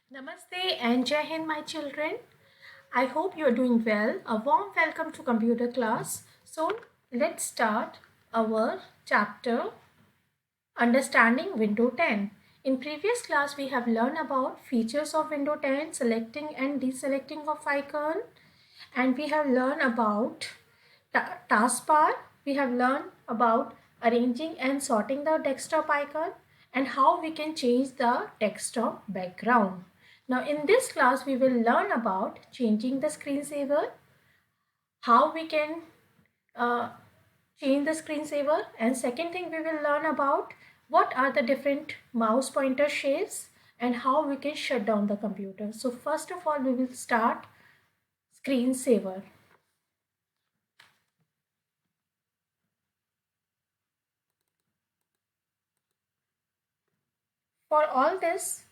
Namaste and Jai Hind, my children. I hope you are doing well. A warm welcome to computer class. So let's start our chapter Understanding Windows 10. In previous class, we have learned about features of Windows 10, selecting and deselecting of icon, and we have learned about taskbar. We have learned about arranging and sorting the desktop icon and how we can change the desktop background. Now in this class, we will learn about changing the screensaver, how we can uh, change the screensaver, and second thing we will learn about what are the different mouse pointer shapes and how we can shut down the computer. So first of all, we will start screensaver. For all this,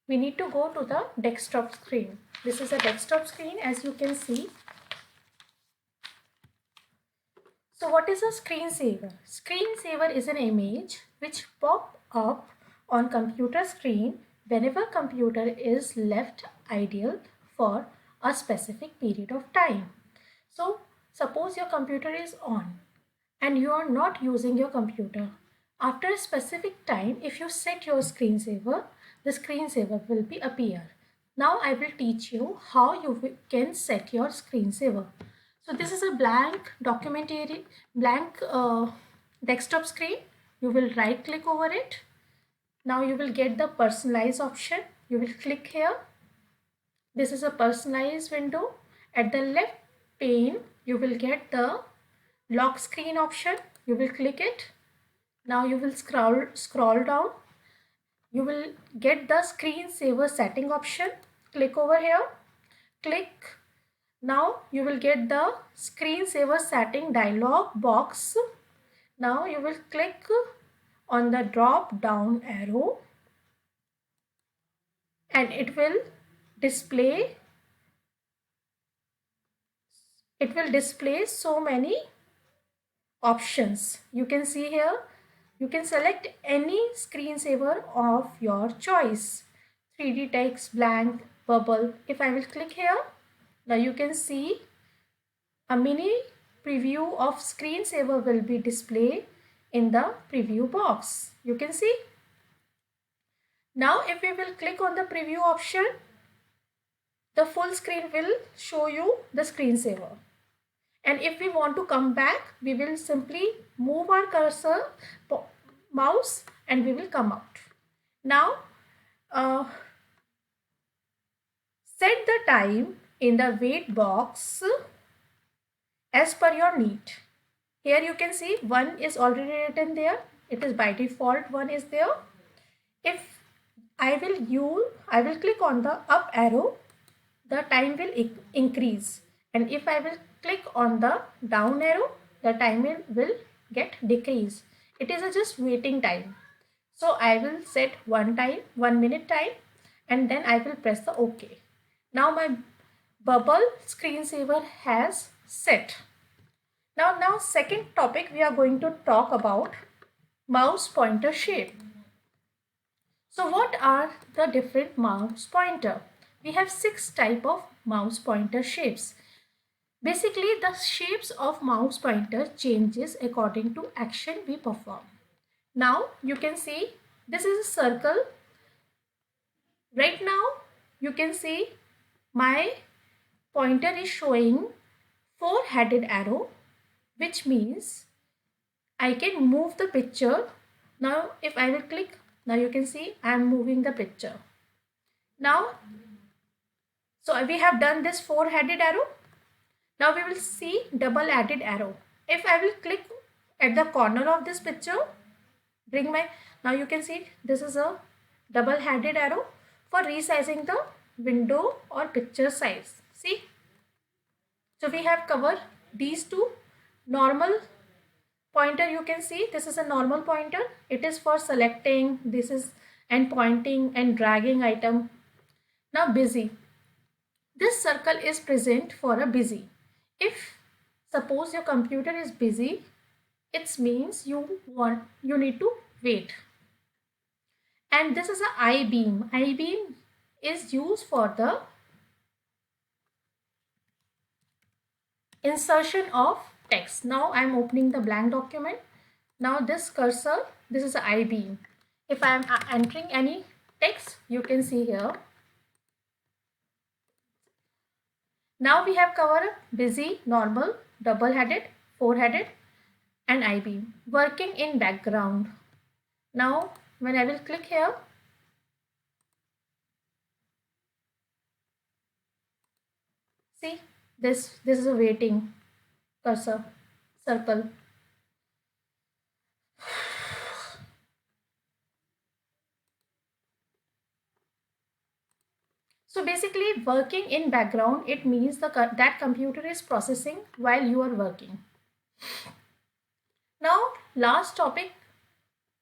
we need to go to the desktop screen. This is a desktop screen, as you can see. So what is a screensaver? Screensaver is an image which pop up on computer screen whenever computer is left idle for a specific period of time. So suppose your computer is on and you are not using your computer. After a specific time, if you set your screensaver, the screensaver will be appear. Now I will teach you how you can set your screensaver. So this is a blank documentary, blank desktop screen. You will right click over it. Now you will get the personalize option. You will click here. This is a personalized window. At the left pane, you will get the lock screen option. You will click it. Now you will scroll down. You will get the screensaver setting option. Click over here. Click. Now you will get the screensaver setting dialog box. Now you will click on the drop down arrow and it will display so many options. You can see here, you can select any screensaver of your choice. 3D text, blank, bubble. If I will click here, now you can see a mini preview of screensaver will be displayed in the preview box. You can see. Now if we will click on the preview option, the full screen will show you the screensaver. And if we want to come back, we will simply move our cursor, mouse, and we will come out. Now, set the time in the wait box as per your need. Here you can see 1 is already written there. It is by default 1 is there. If I will click on the up arrow, the time will increase. And if I will click on the down arrow, the time will get decrease. It is a just waiting time. So I will set 1 minute time, and then I will press the OK. Now my bubble screensaver has set. Now second topic, we are going to talk about mouse pointer shape. So what are the different mouse pointer? We have 6 type of mouse pointer shapes. Basically, the shapes of mouse pointer changes according to action we perform. Now you can see this is a circle. Right now you can see my pointer is showing 4-headed arrow, which means I can move the picture. Now if I will click, now you can see I am moving the picture. Now, so we have done this 4-headed arrow. Now we will see double-headed arrow. If I will click at the corner of this picture, now you can see this is a double-headed arrow for resizing the window or picture size. See? So we have covered these two. Normal pointer, you can see this is a normal pointer. It is for selecting, this is and pointing and dragging item. Now busy. This circle is present for a busy. If suppose your computer is busy, it means you need to wait. And this is a I beam. I beam is used for the insertion of text. Now I'm opening the blank document. Now this cursor, this is I-beam. If I am entering any text, you can see here. Now we have covered busy, normal, double-headed, four-headed and I-beam. Working in background. Now when I will click here, see this is a waiting cursor circle. So basically working in background, it means that computer is processing while you are working. Now last topic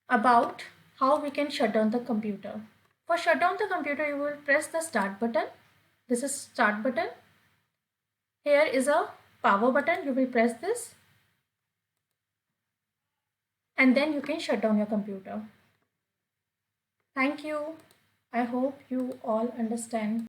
about how we can shut down the computer. For shut down the computer, you will press the start button. This is start button. Here is a power button. You will press this and then you can shut down your computer. Thank you. I hope you all understand.